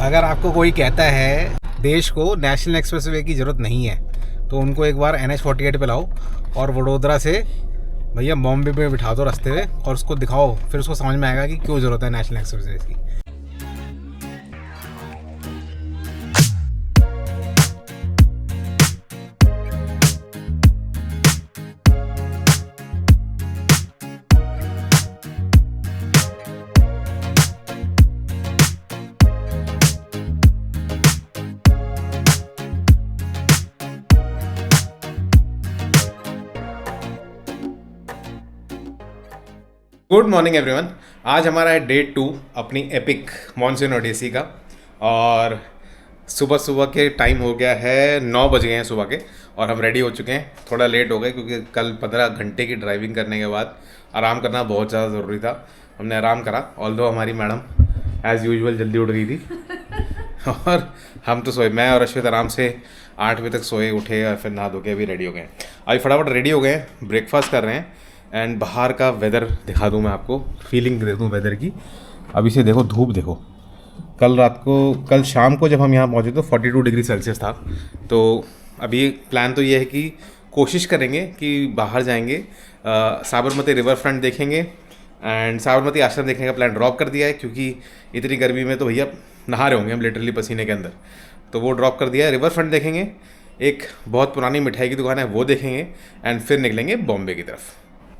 अगर आपको कोई कहता है देश को नेशनल एक्सप्रेसवे की ज़रूरत नहीं है तो उनको एक बार NH-48 पे लाओ और वडोदरा से भैया बॉम्बे पे बिठा दो रास्ते में और उसको दिखाओ, फिर उसको समझ में आएगा कि क्यों ज़रूरत है नेशनल एक्सप्रेसवे की। Good morning everyone. आज हमारा है डे 2 अपनी एपिक मॉनसून ओडिसी का और सुबह सुबह के टाइम हो गया है 9 बज गए हैं सुबह के और हम रेडी हो चुके हैं। थोड़ा लेट हो गए क्योंकि कल 15 घंटे की ड्राइविंग करने के बाद आराम करना बहुत ज़्यादा ज़रूरी था। हमने आराम करा, ऑल्दो हमारी मैडम एज़ यूजुअल जल्दी उठ गई थी और हम तो सोए, मैं और अश्वित आराम से 8 बजे तक सोए, उठे और फिर नहा धो के अभी रेडी हो गए। अभी फटाफट रेडी हो गए, ब्रेकफास्ट कर रहे हैं एंड बाहर का वेदर दिखा दूँ मैं आपको, फीलिंग दे दूँ वेदर की। अभी से देखो धूप देखो, कल शाम को जब हम यहाँ पहुँचे तो 42 डिग्री सेल्सियस था। तो अभी प्लान तो ये है कि कोशिश करेंगे कि बाहर जाएंगे, साबरमती रिवर फ्रंट देखेंगे एंड साबरमती आश्रम देखने का प्लान ड्रॉप कर दिया है क्योंकि इतनी गर्मी में तो भैया नहा रहे होंगे हम लिटरली पसीने के अंदर, तो वो ड्रॉप कर दिया है। रिवर फ्रंट देखेंगे, एक बहुत पुरानी मिठाई की दुकान है वो देखेंगे एंड फिर निकलेंगे बॉम्बे की तरफ।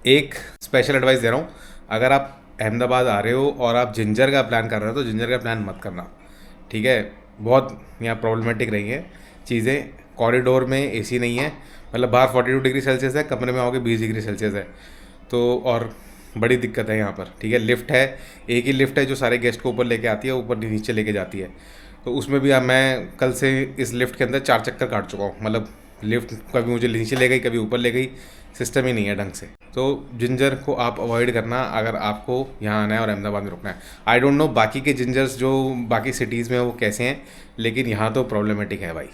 एक स्पेशल एडवाइस दे रहा हूँ, अगर आप अहमदाबाद आ रहे हो और आप जिंजर का प्लान कर रहे हो तो जिंजर का प्लान मत करना, ठीक है। बहुत यहाँ प्रॉब्लमेटिक रही है चीज़ें, कॉरिडोर में एसी नहीं है, मतलब बाहर 42 डिग्री सेल्सियस है, कमरे में आओगे 20 डिग्री सेल्सियस है, तो और बड़ी दिक्कत है यहाँ पर, ठीक है। लिफ्ट है, एक ही लिफ्ट है जो सारे गेस्ट को ऊपर लेके आती है, ऊपर नीचे लेके जाती है, तो उसमें भी मैं कल से इस लिफ्ट के अंदर 4 चक्कर काट चुका हूँ। मतलब लिफ्ट कभी मुझे नीचे ले गई, कभी ऊपर ले गई, सिस्टम ही नहीं है ढंग से। तो जिंजर को आप अवॉइड करना अगर आपको यहाँ आना है और अहमदाबाद में रुकना है। आई डोंट नो बाकी के जिंजर्स जो बाकी सिटीज़ में वो कैसे हैं, लेकिन यहाँ तो प्रॉब्लमेटिक है भाई,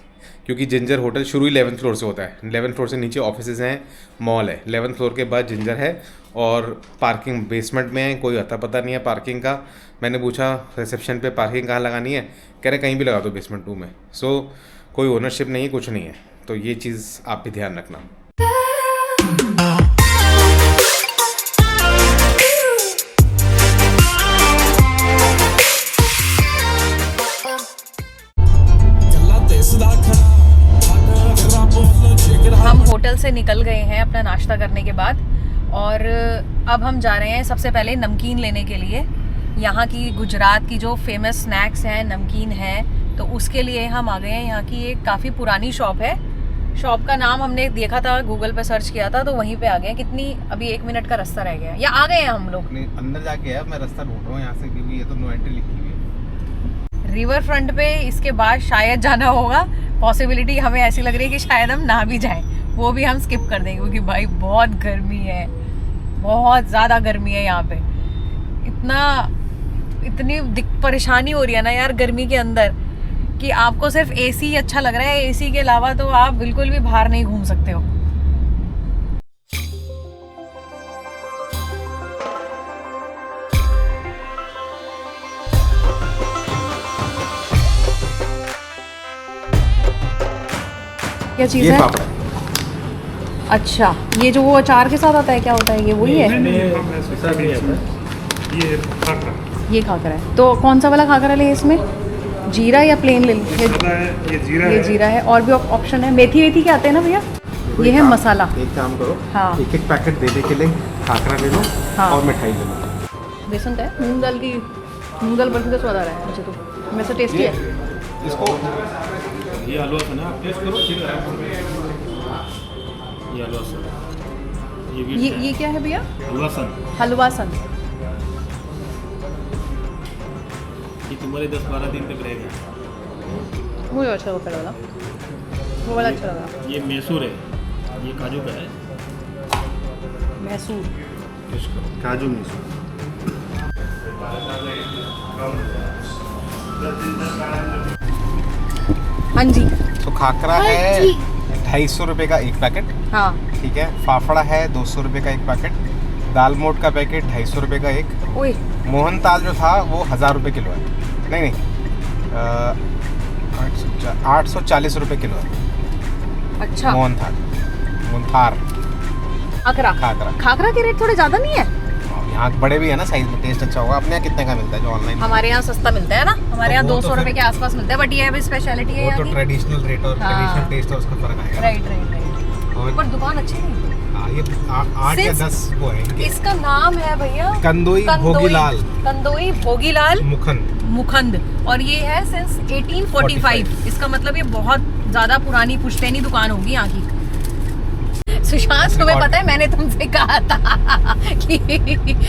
क्योंकि जिंजर होटल शुरू ही 11th फ्लोर से होता है। 11th फ्लोर से नीचे ऑफिसेज हैं, मॉल है, 11th फ्लोर के बाद जिंजर है और पार्किंग बेसमेंट में है, कोई अता पता नहीं है पार्किंग का। मैंने पूछा रिसेप्शन पे पार्किंग कहाँ लगानी है, कह रहे कहीं भी लगा दो बेसमेंट 2 में। सो कोई ओनरशिप नहीं है, कुछ नहीं है, तो ये चीज़ आप भी ध्यान रखना। हम होटल से निकल गए हैं अपना नाश्ता करने के बाद और अब हम जा रहे हैं सबसे पहले नमकीन लेने के लिए। यहाँ की गुजरात की जो फेमस स्नैक्स हैं, नमकीन है, तो उसके लिए हम आ गए हैं। यहाँ की एक काफ़ी पुरानी शॉप है, शॉप का नाम हमने देखा था, गूगल पे सर्च किया था, तो वहीं पे आ गए। कितनी अभी 1 मिनट का रास्ता रह गया, या आ गए हैं हम लोग? अंदर जाके है, मैं रास्ता ढूंढ रहा हूँ यहाँ से क्योंकि ये तो नो एंट्री लिखी हुई है। रिवर फ्रंट पे इसके बाद शायद जाना होगा, पॉसिबिलिटी हमें ऐसी लग रही है कि शायद हम ना भी जाएं, वो भी हम स्किप कर देंगे क्योंकि भाई बहुत गर्मी है, बहुत ज़्यादा गर्मी है यहाँ पे। इतनी परेशानी हो रही है ना यार गर्मी के अंदर कि आपको सिर्फ एसी अच्छा लग रहा है, एसी के अलावा तो आप बिल्कुल भी बाहर नहीं घूम सकते हो। क्या चीज़ है? अच्छा, ये जो वो अचार के साथ आता है, क्या होता है ये? वही है? ये खाकरा है। तो कौन सा वाला खाकरा ले इसमें, जीरा या प्लेन ले? ये जीरा है। और भी ऑप्शन है, मेथी वेथी के आते हैं ना भैया? ये है मसाला। एक काम करो, हाँ, एक पैकेट देने के लिए खाकरा ले लो, हाँ, और मिठाई ले लो। बेसन का है, मूंग दाल बर्फी का स्वाद आ रहा है मुझे तो, वैसे टेस्टी है। इसको ये हलवा सन है, आप टेस्ट करो। ये हलवा सन, ये क्या है भैया? हलवा सन। ये तुम्हारे 10-12 दिन तक रहेगा। मुझे अच्छा लगा वाला, वो वाला अच्छा लगा। ये मैसूर है, ये काजू का है। मैसूर, काजू मैसूर। हाँ जी। तो खाकरा है 250 रुपये का एक पैकेट, हाँ ठीक है। फाफड़ा है 200 रुपये का एक पैकेट, दाल मोट का पैकेट 250 रुपये का एक। ओए, मोहन ताल जो था वो 1000 रुपये किलो है। नहीं 840 रुपये किलो है अच्छा। मोहनथाल खाकरा खाकरा। खाकरा के रेट थोड़े ज्यादा नहीं है? यहाँ बड़े भी है ना, साइज में टेस्ट अच्छा होगा। अपने यहाँ कितने का मिलता है जो ऑनलाइन? हमारे यहाँ सस्ता मिलता है ना, हमारे यहाँ वो तो 200 रुपए के आसपास मिलता है, बट ये अभी स्पेशलिटी है वो यहाँ तो की। ट्रेडिशनल रेट और हाँ। ट्रेडिशनल टेस्ट और उसका फर्क आएगा। Right right right. और पर दुकान अच्छी नहीं है। हाँ, ये 8 या 10 वो है इनके। इसका नाम है भैया कंदोई भोगीलाल कंदोई भोगीलाल मुखंद। मुखंद, और ये है सिंस 1845। इसका मतलब ये बहुत ज्यादा पुरानी पुश्तैनी दुकान होगी यहाँ की। सुशांत, तुम्हें पता है मैंने तुमसे कहा था कि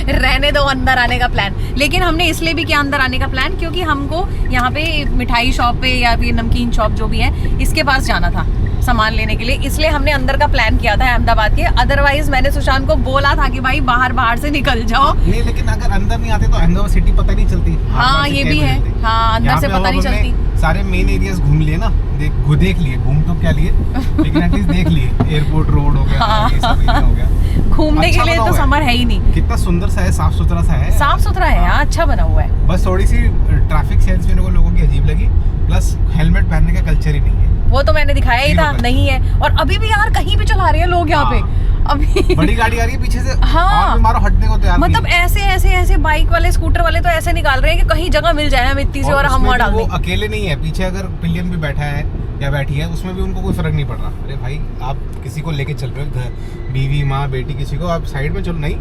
रहने दो अंदर आने का प्लान, लेकिन हमने इसलिए भी किया अंदर आने का प्लान क्योंकि हमको यहाँ पे मिठाई शॉप पे या फिर नमकीन शॉप जो भी है इसके पास जाना था सामान लेने के लिए, इसलिए हमने अंदर का प्लान किया था अहमदाबाद के। अदरवाइज मैंने सुशांत को बोला था कि भाई बाहर से निकल जाओ। नहीं, लेकिन अगर अंदर नहीं आते तो अहमदाबाद सिटी पता नहीं चलती। हाँ ये भी है, हाँ अंदर से पता नहीं चलती। सारे मेन एरियाज घूम लिए ना, देख लिए, घूम तो क्या लिए लेकिन एटलीस्ट देख लिए। एयरपोर्ट रोड हो गया, हाँ। ये सब एरिया हो गया। घूमने अच्छा के लिए बना तो हुआ है। समर है ही नहीं। कितना सुंदर सा है, साफ सुथरा सा है। साफ सुथरा है यहाँ, अच्छा बना हुआ है। बस थोड़ी सी ट्रैफिक सेंस मेरे को लोगों की अजीब लगी, प्लस हेलमेट पहनने का कल्चर ही नहीं है। वो तो मैंने दिखाया ही था, नहीं है। और अभी भी यार कहीं भी चला रहे हैं लोग यहाँ पे अभी। बड़ी गाड़ी आ रही है पीछे से, हाँ। और मारो हटने को तैयार मतलब ऐसे बाइक वाले स्कूटर वाले तो ऐसे निकाल रहे हैं कि कहीं जगह मिल जाए हम इतनी से और हम वहाँ डाल वो दें। अकेले नहीं है, पीछे अगर पिलियन भी बैठा है या बैठी है उसमें भी उनको कोई फर्क नहीं पड़ रहा। अरे भाई आप किसी को लेके चल रहे हो, घर बीवी माँ बेटी किसी को, आप साइड में चलो, नहीं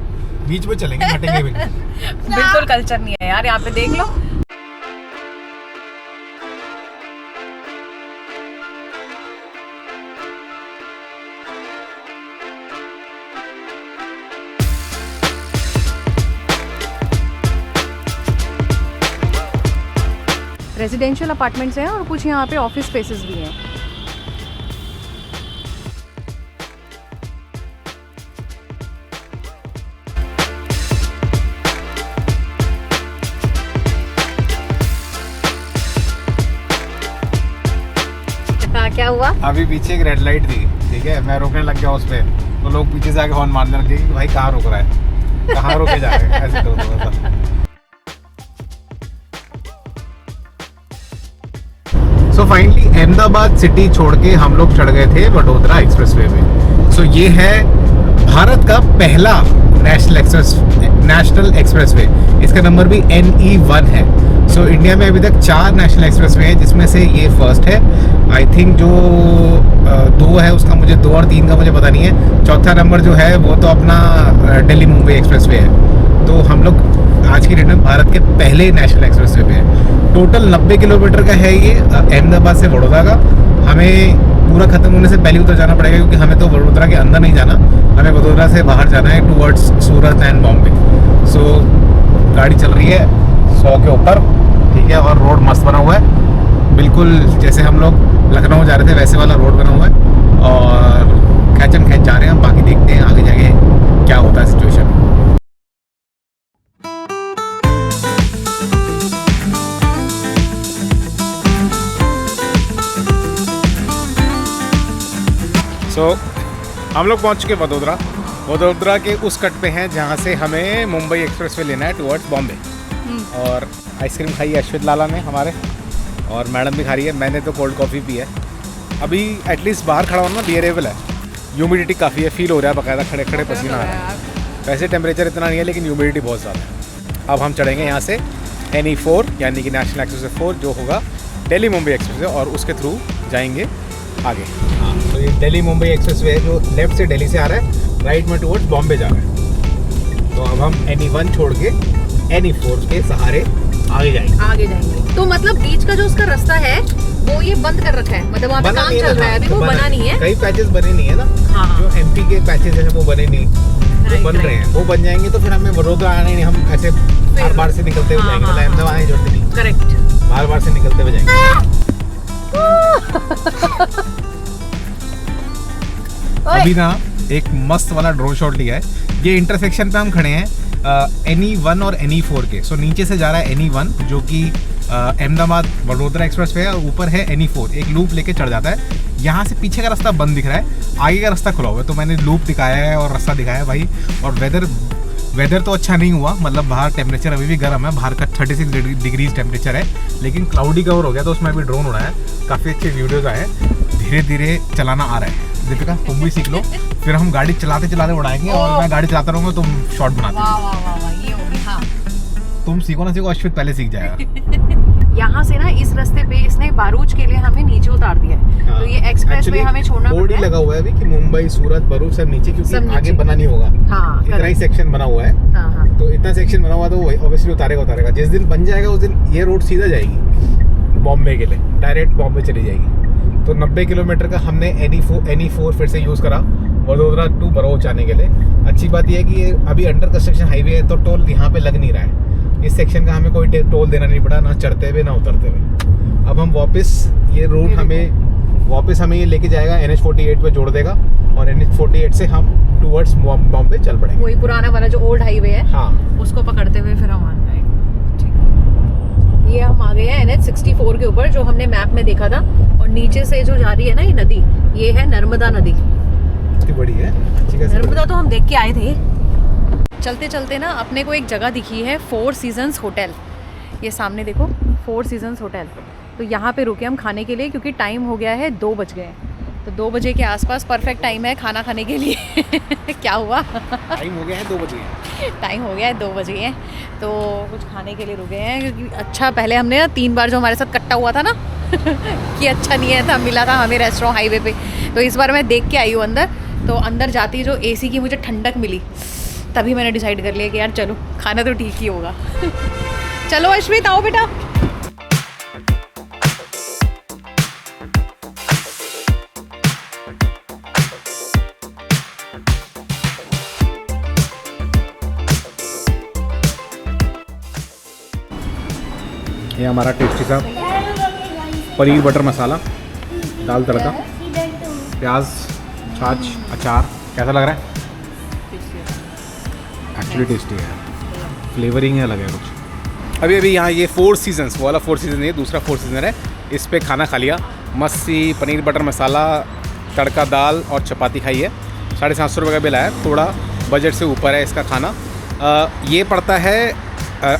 बीच में चलेंगे, हटेंगे भी नहीं। बिल्कुल कल्चर नहीं है यार यहाँ पे, देख लो। रेजिडेंशियल अपार्टमेंट्स हैं और कुछ यहाँ पे ऑफिस स्पेसेस भी हैं। हाँ क्या हुआ? अभी पीछे एक रेड लाइट थी, ठीक है, मैं रोकने लग गया उस पे, तो लोग पीछे से आके हॉर्न मारने लगे कि भाई कहाँ रोक रहा है, कहाँ रोके जा रहे हैं, ऐसे करो थोड़ा सा। सो फाइनली अहमदाबाद सिटी छोड़ के हम लोग चढ़ गए थे वडोदरा एक्सप्रेसवे में। सो ये है भारत का पहला नेशनल एक्सप्रेसवे। इसका नंबर भी NE1 है। सो इंडिया में अभी तक 4 नेशनल एक्सप्रेसवे हैं, जिसमें से ये फर्स्ट है। आई थिंक जो 2 है उसका मुझे 2 और 3 का मुझे पता नहीं है। चौथा नंबर जो है वो तो अपना दिल्ली मुंबई एक्सप्रेसवे है। तो हम लोग आज की डेट में भारत के पहले नेशनल एक्सप्रेसवे पे है। टोटल 90 किलोमीटर का है ये, अहमदाबाद से वडोदरा का। हमें पूरा खत्म होने से पहले उतर जाना पड़ेगा क्योंकि हमें तो वडोदरा के अंदर नहीं जाना, हमें वडोदरा से बाहर जाना है टूवर्ड्स सूरत एंड बॉम्बे। सो गाड़ी चल रही है 100 के ऊपर, ठीक है, और रोड मस्त बना हुआ है, बिल्कुल जैसे हम लोग लखनऊ जा रहे थे वैसे वाला रोड बना हुआ है। और खैचम खैच जा रहे हैं, बाकी देखते हैं आगे जाके क्या होता है सिचुएशन। सो हम लोग पहुंच चुके वडोदरा के उस कट पे हैं जहाँ से हमें मुंबई एक्सप्रेसवे लेना है टुवर्ड्स बॉम्बे। और आइसक्रीम खाई है अश्वित लाला ने हमारे, और मैडम भी खा रही है। मैंने तो कोल्ड कॉफ़ी पी है। अभी एटलीस्ट बाहर खड़ा होना बियरेबल है, ह्यूमिडिटी काफ़ी है, फील हो रहा है बाकायदा, खड़े खड़े पसीना आ रहा है। वैसे टेम्परेचर इतना नहीं है लेकिन ह्यूमिडिटी बहुत ज़्यादा है। अब हम चढ़ेंगे यहाँ से NE4 यानी कि नेशनल एक्सप्रेसवे 4 जो होगा दिल्ली मुंबई एक्सप्रेसवे, और उसके थ्रू जाएंगे आगे। हाँ, तो ये दिल्ली मुंबई एक्सप्रेसवे है जो लेफ्ट से दिल्ली से आ रहा है, राइट में टुवर्ड्स बॉम्बे जा रहा है। तो अब हम NE1 छोड़ के NE4 के सहारे आगे जाएंगे। तो मतलब बीच का जो उसका रास्ता है वो ये बंद कर रखा है, मतलब वहाँ पे काम चल रहा है अभी, वो बना नहीं है। कई पैचेस बने नहीं है ना। हाँ। जो MP के पैचेस हैं वो बने नहीं, वो बन रहे हैं। वो बन जाएंगे तो फिर हमें वडोदरा आने नहीं, हम ऐसे बार से निकलते हुए जाएंगे, मतलब अहमदाबाद आने की जरूरत नहीं। करेक्ट, बार से निकलते हुए जाएंगे। अभी ना एक मस्त वाला ड्रोन शॉट लिया है। ये इंटरसेक्शन पे हम खड़े हैं NE1 और NE4 के। सो नीचे से जा रहा है NE1 जो कि अहमदाबाद वडोदरा एक्सप्रेस पे है, और ऊपर है NE4, एक लूप लेके चढ़ जाता है। यहाँ से पीछे का रास्ता बंद दिख रहा है, आगे का रास्ता खुला हुआ है। तो मैंने लूप दिखाया है और रास्ता दिखाया है भाई, और वेदर वेदर तो अच्छा नहीं हुआ, मतलब बाहर टेम्परेचर अभी भी गर्म है, बाहर का 36 डिग्रीज टेम्परेचर है, लेकिन क्लाउडी कवर हो गया तो उसमें अभी ड्रोन उड़ाया, काफ़ी अच्छे वीडियोज़ आए, धीरे धीरे चलाना आ रहा है। दीपिका तुम भी सीख लो, फिर हम गाड़ी चलाते चलाते उड़ाएंगे और मैं गाड़ी चलाता रहूँगा, तुम शॉट बनाते वाह ये होगी। हाँ तुम सीखो ना सीखो, अश्वित पहले सीख जाएगा। यहाँ से ना इस रास्ते पे इसने बारूच के लिए हमें नीचे उतार दिया है। हाँ। तो ये एक्सप्रेस वे हमें छोड़ना बोर्ड ही लगा हुआ है अभी कि मुंबई सूरत भरूच सब नीचे, क्योंकि आगे बना नहीं होगा। हाँ, इतना ही सेक्शन बना हुआ है। हाँ। तो इतना सेक्शन बना हुआ तो ऑब्वियसली उतारेगा। जिस दिन बन जाएगा उस दिन ये रोड सीधा जाएगी बॉम्बे के लिए, डायरेक्ट बॉम्बे चली जाएगी। तो 90 किलोमीटर का हमने NE4 फिर से यूज़ करा वडोदरा टू भरूच आने के लिए। अच्छी बात यह है कि ये अभी अंडर कंस्ट्रक्शन हाईवे है, तो टोल यहाँ पे लग नहीं रहा है। इस सेक्शन का हमें कोई टोल देना नहीं पड़ा, ना चढ़ते हुए ना उतरते हुए। अब हम वापस ये रूट हमें ये लेके जाएगा NH48 पे जोड़ देगा, और NH48 से हम टूवर्ड्स बॉम्बे चल पड़ेंगे। वही पुराना वाला जो ओल्ड हाईवे है, हाँ, उसको पकड़ते हुए फिर हम आ जाएंगे। ये हम आ गए हैं NH64 के ऊपर, जो हमने मैप में देखा था। और नीचे से जो जा रही है ना ये नदी, ये है नर्मदा नदी। कितनी बड़ी है, नर्मदा तो हम देख के आए थे। चलते चलते ना अपने को एक जगह दिखी है, 4 सीजन्स होटल। ये सामने देखो 4 सीजन्स होटल। तो यहाँ पे रुके हम खाने के लिए, क्योंकि टाइम हो गया है 2 बज गए। तो 2 बजे के आसपास परफेक्ट टाइम है खाना खाने के लिए। क्या हुआ? टाइम हो गया है 2 बजे। टाइम हो गया है 2 बजे हैं, तो कुछ खाने के लिए रुके हैं। क्योंकि अच्छा पहले हमने ना 3 बार जो हमारे साथ कट्टा हुआ था ना कि अच्छा नहीं है था, मिला था हमें रेस्टोरेंट हाईवे पे। तो इस बार मैं देख के आई हूँ अंदर। तो अंदर जाती जो AC की मुझे ठंडक मिली, तभी मैंने डिसाइड कर लिया कि यार चलो खाना तो ठीक ही होगा। चलो अश्वित आओ बेटा। ये हमारा टेस्टी सा पनीर बटर मसाला, दाल तड़का, प्याज, छाछ, अचार। कैसा लग रहा है? एक्चुअली टेस्टी है, फ्लेवरिंग है, अलग है कुछ। अभी यहाँ ये 4 सीजन्स, वो वाला 4 सीजन है, दूसरा 4 सीजन है। इस पे खाना खा लिया, मस्त सी पनीर बटर मसाला, तड़का दाल और चपाती खाई है। 750 रुपये का बिल आया, थोड़ा बजट से ऊपर है इसका खाना। ये पड़ता है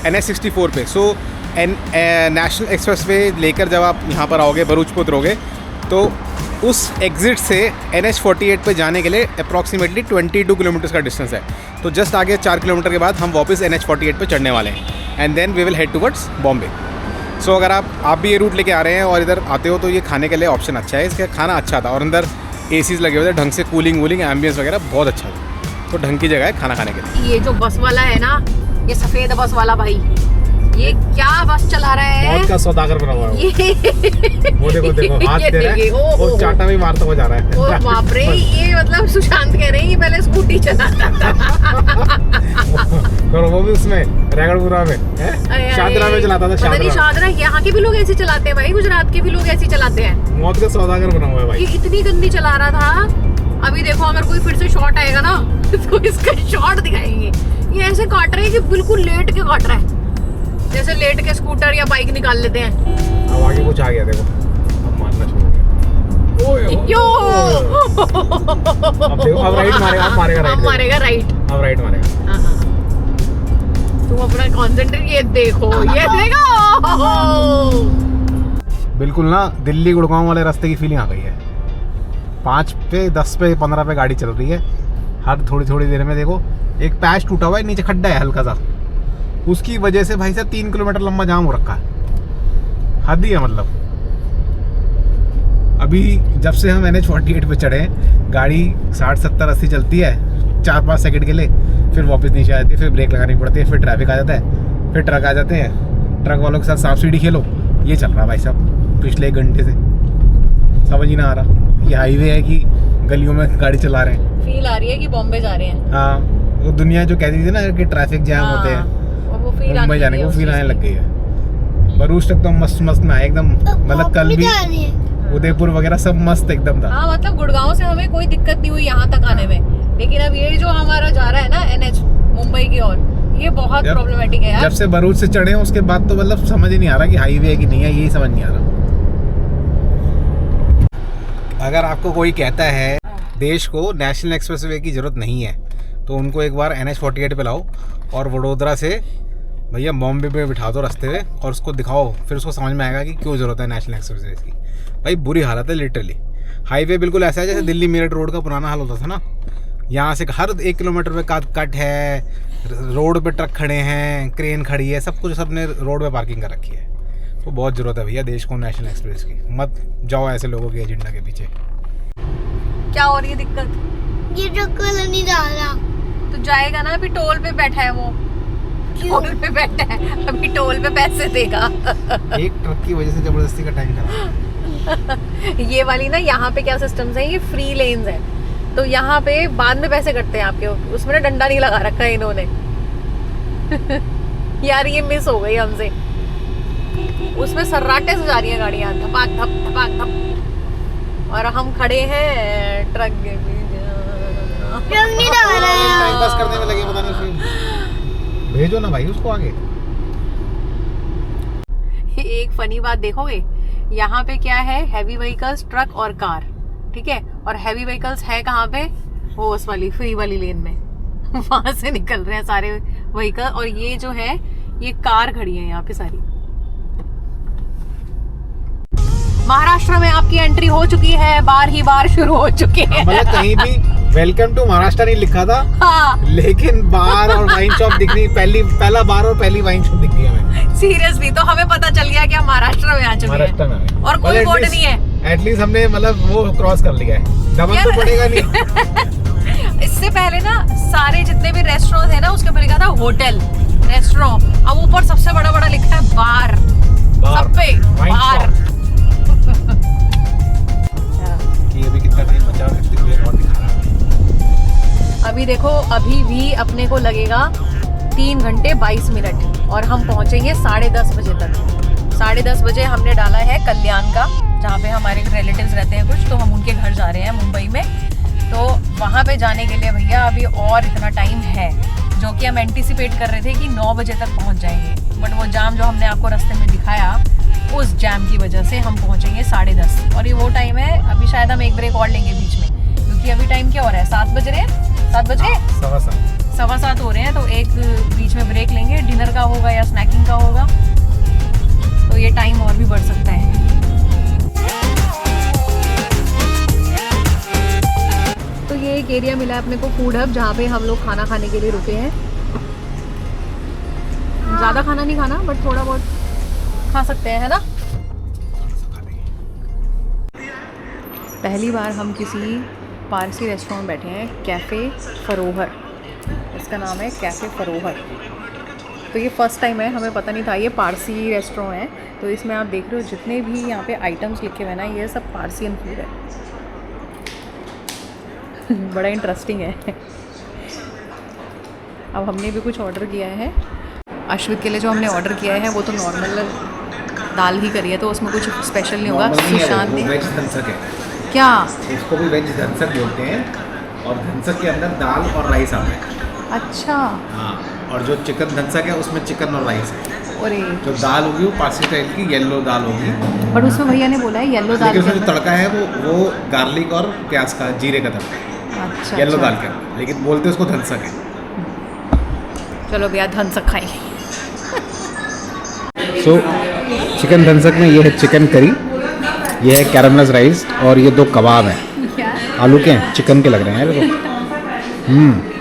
NH64 पे। सो नेशनल एक्सप्रेस वे लेकर जब आप यहाँ पर आओगे, भरूच पे उतरोगे, तो उस एग्ज़िट से NH48 पे जाने के लिए अप्रॉक्सीमेटली 22 किलोमीटर्स का डिस्टेंस है। तो जस्ट आगे 4 किलोमीटर के बाद हम वापस NH48 पे चढ़ने वाले हैं, and then we will head towards Bombay. So अगर आप भी ये रूट लेके आ रहे हैं और इधर आते हो, तो ये खाने के लिए ऑप्शन अच्छा है। इसका खाना अच्छा था, और अंदर ACs लगे हुए थे, ढंग से कूलिंग वूलिंग एम्बियंस वगैरह बहुत अच्छा था। तो ढंग की जगह है खाना खाने के लिए। ये जो बस वाला है ना, ये सफ़ेद बस वाला भाई, ये क्या बस चला रहा है? मौत का सौदागर बना हुआ है वो। देखो हाथ दे रहा है, वो चाटा भी मारता हुआ जा रहा है। ओ बाप रे, ये मतलब सुशांत कह रहे हैं कि पहले स्कूटी चलाता था। और वो भी उसमें रैगड़पुरा में, शादरा में चलाता था। शादरा, यहाँ के भी लोग ऐसे चलाते हैं भाई, गुजरात के भी लोग ऐसे चलाते हैं। मौत का सौदागर बना हुआ है भाई। ये इतनी गंदी चला रहा था। अभी देखो अगर कोई फिर से शॉट आएगा ना तो इसका शॉट दिखाएंगे। ये ऐसे काट रहे हैं कि बिल्कुल लेट के काट रहा है, जैसे लेट के स्कूटर या बाइक निकाल लेते हैं। अब आगे कुछ आ गया, देखो अब मारना छोड़ गया। यो अब देखो, अब राइट मारेगा, अब मारेगा राइट, अब मारेगा राइट, अब राइट मारेगा। तुम अपना कॉन्सेंट्रेट, ये देखो, ये देखो। बिल्कुल ना दिल्ली गुड़गांव वाले रास्ते की फीलिंग आ गई है। 5 पे 10 पे 15 पे गाड़ी चल रही है, हर थोड़ी देर में देखो एक पैच टूटा हुआ है, नीचे खड्डा है हल्का सा, उसकी वजह से भाई साहब 3 किलोमीटर लंबा जाम हो रखा है। हद ही है मतलब। अभी जब से हम NH48 पे चढ़े, गाड़ी 60 70 80 चलती है 4-5 सेकंड के लिए, फिर वापस नीचे आ जाती है, फिर ब्रेक लगानी पड़ती है, फिर ट्रैफिक आ जाता है, फिर ट्रक आ जाते हैं, ट्रक वालों के साथ सांप सीढ़ी खेलो। ये चल रहा है भाई साहब पिछले 1 घंटे से, समझ ही ना आ रहा ये हाईवे है कि गलियों में गाड़ी चला रहे हैं। फील आ रही है कि बॉम्बे जा रहे हैं। हाँ, वो दुनिया जो कहती थी ना कि ट्रैफिक जैम होते हैं, मुंबई जाने को फील आने लग गई है। भरूच तक तो मस्त में आए एकदम, मतलब कल भी उदयपुर वगैरह सब मस्त एकदम था। हाँ, मतलब गुड़गांव से हमें कोई दिक्कत नहीं हुई यहाँ तक आने में, लेकिन अब ये जो हमारा जा रहा है ना NH मुंबई की ओर, ये बहुत प्रॉब्लमेटिक है यार। जब से भरूच से चढ़े हैं उसके बाद तो मतलब समझ ही नहीं आ रहा कि हाईवे है कि नहीं है, यही समझ नहीं आ रहा। अगर आपको कोई कहता है देश को नेशनल एक्सप्रेसवे की जरूरत नहीं है, तो उनको एक बार NH-48 पे लाओ और वडोदरा से भैया बॉम्बे पे बिठा दो रास्ते में और उसको दिखाओ, फिर उसको समझ में आएगा कि क्यों ज़रूरत है नेशनल एक्सप्रेस की। भाई बुरी हालत है लिटरली। हाईवे बिल्कुल ऐसा है जैसे दिल्ली मेरठ रोड का पुराना हाल होता था ना। यहाँ से हर 1 किलोमीटर पे कट है, रोड पे ट्रक खड़े हैं, क्रेन खड़ी है, सब कुछ सबने रोड पे पार्किंग कर रखी है। तो बहुत ज़रूरत है भैया देश को नेशनल एक्सप्रेस की। मत जाओ ऐसे लोगों के एजेंडा के पीछे। क्या हो रही है दिक्कत? ये ट्रक वाला नहीं जा रहा। तो जाएगा ना, अभी टोल पे बैठा है वो। टोल पे बैठा है, अभी टोल पे पैसे देगा। एक ट्रक की वजह से जबरदस्ती का टाइम खराब। ये वाली ना, यहाँ पे क्या सिस्टम्स है, ये फ्री लेन्स है, तो यहाँ पे बाद में पैसे कटते हैं आपके। उसमें ना डंडा नहीं लगा रखा है इन्होंने। यार ये मिस हो गई हमसे। उसमें सर्राटे से जा रही है गाड़ियाँ, धपाक धप धपाक धप, और हम खड़े हैं ट्रक के बीच। ट्रक नहीं जा रहा। टाइम पास करने में लगे, पता नहीं फिर भेजो ना भाई उसको आगे। एक फनी बात देखोगे, यहाँ पे क्या है, हैवी व्हीकल्स, ट्रक और कार, ठीक है। और हैवी व्हीकल्स है कहाँ पे, वो उस वाली फ्री वाली लेन में। वहां से निकल रहे हैं सारे व्हीकल, और ये जो है ये कार खड़ी है यहाँ पे सारी। महाराष्ट्र में आपकी एंट्री हो चुकी है, बार ही बार शुरू हो चुके हैं। मतलब कहीं भी वेलकम टू महाराष्ट्र नहीं लिखा था, हाँ। लेकिन बार और वाइन शॉप दिखनी, पहला बार और पहली वाइन शॉप दिख गई हमें। सीरियसली, तो हमें पता चल गया कि हम महाराष्ट्र में आ चुके महाराष्ट्र हैं। में और कोई बोर्ड नहीं है। एटलीस्ट हमने मतलब वो क्रॉस कर लिया है, डबल तो पड़ेगा नहीं। इससे पहले ना सारे जितने भी रेस्टोरेंट है ना, उसके ऊपर लिखा था होटल, रेस्टोरेंट, अब ऊपर सबसे बड़ा बड़ा लिखा है बार, सब पे बार। कि अभी कितना टाइम बचा है, कितनी देर और दिखा रहा है। अभी देखो, अभी भी अपने को लगेगा 3 घंटे 22 मिनट और हम पहुंचेंगे 10:30 बजे तक। 10:30 बजे हमने डाला है कल्याण का, जहाँ पे हमारे रिलेटिव्स रहते हैं कुछ, तो हम उनके घर जा रहे हैं मुंबई में। तो वहाँ पे जाने के लिए भैया अभी और इतना टाइम है, जो कि हम एंटिसिपेट कर रहे थे कि 9 बजे तक पहुँच जाएंगे, बट वो जाम जो हमने आपको रास्ते में दिखाया, उस जैम की वजह से हम पहुँचेंगे 10:30। और ये वो टाइम है, अभी शायद हम एक ब्रेक और लेंगे बीच में, क्योंकि अभी टाइम क्या हो रहा है, 7 बज रहे हैं, 7 बज गए, 7:15 हो रहे हैं। तो एक बीच में ब्रेक लेंगे, डिनर का होगा या स्नैकिंग का होगा, तो ये टाइम और भी बढ़ सकता है। तो ये एक एरिया मिला है अपने को, फूड हब, जहाँ पे हम लोग खाना खाने के लिए रुके हैं। ज़्यादा खाना नहीं खाना, बट थोड़ा बहुत खा सकते हैं, है ना। पहली बार हम किसी पारसी रेस्टोरेंट बैठे हैं, कैफ़े फरोहर, इसका नाम है कैफ़े फरोहर। तो ये फर्स्ट टाइम है, हमें पता नहीं था ये पारसी रेस्टोरेंट है। तो इसमें आप देख रहे हो जितने भी यहाँ पे आइटम्स लिखे हुए हैं ना, ये सब पारसियन फूड है। बड़ा इंटरेस्टिंग है। अब हमने भी कुछ ऑर्डर किया है। अश्वित के लिए जो हमने ऑर्डर किया है वो तो नॉर्मल दाल ही करी है, तो उसमें कुछ स्पेशल नहीं होगा। सुशांत ने वेज धनसक है क्या, इसको भी वेज धनसक बोलते हैं, और धनसक के अंदर दाल और राइस आता है। अच्छा, हाँ, और जो चिकन धनसक है उसमें चिकन और राइस है। अरे जो दाल होगी वो पारसी स्टाइल की येलो दाल होगी, बट उसमें भैया ने बोला है येलो दाल लेकिन के उसमें जो अंदर। तड़का है वो गार्लिक और प्याज का, जीरे का तड़का है, अच्छा, येलो अच्छा। दाल के अंदर, लेकिन बोलते उसको धनसक है। चलो भैया धनसक खाएंगे। सो चिकन धनसक में ये है चिकन करी, ये है कैरमलाइज्ड राइस, और ये 2 कबाब हैं। आलू के हैं, चिकन के लग रहे हैं यार ये तो।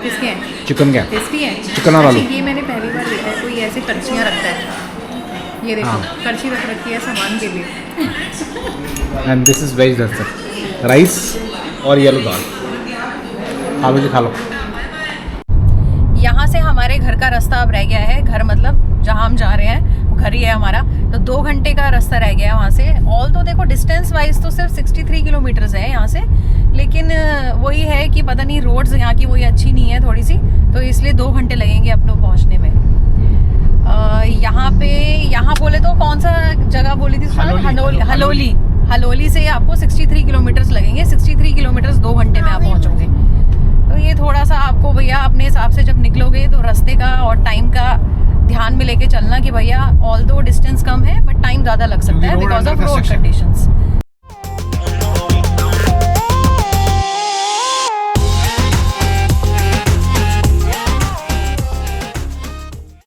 किसके हैं? चिकन के हैं। टेस्टी है। चिकन और आलू। अच्छा, ये मैंने पहली बार देखा है, कोई ऐसे करछियाँ रखता है। ये देखो, हाँ। करछी रख रखी है सामान के लिए। And this is veg dhansak, rice और येलो दाल। आलू जी खा लो। यहाँ से हमारे घर का रास्ता अब रह गया है, घर मतलब जहाँ हम जा रहे हैं घर ही है हमारा, तो 2 घंटे का रास्ता रह गया है वहाँ से। ऑल तो देखो डिस्टेंस वाइज तो सिर्फ 63 किलोमीटर्स है यहाँ से, लेकिन वही है कि पता नहीं रोड्स यहाँ की वही अच्छी नहीं है थोड़ी सी, तो इसलिए 2 घंटे लगेंगे अपने पहुँचने में। यहाँ बोले तो कौन सा जगह बोली थी? हलोली से आपको 63 किलोमीटर्स लगेंगे। 63 किलोमीटर्स 2 घंटे में आप पहुँचोगे। तो ये थोड़ा सा आपको भैया अपने हिसाब से जब निकलोगे तो रास्ते का और टाइम का ध्यान में लेके चलना कि भैया ऑल दो डिस्टेंस कम है बट टाइम ज़्यादा लग सकता है बिकॉज ऑफ रोड कंडीशंस।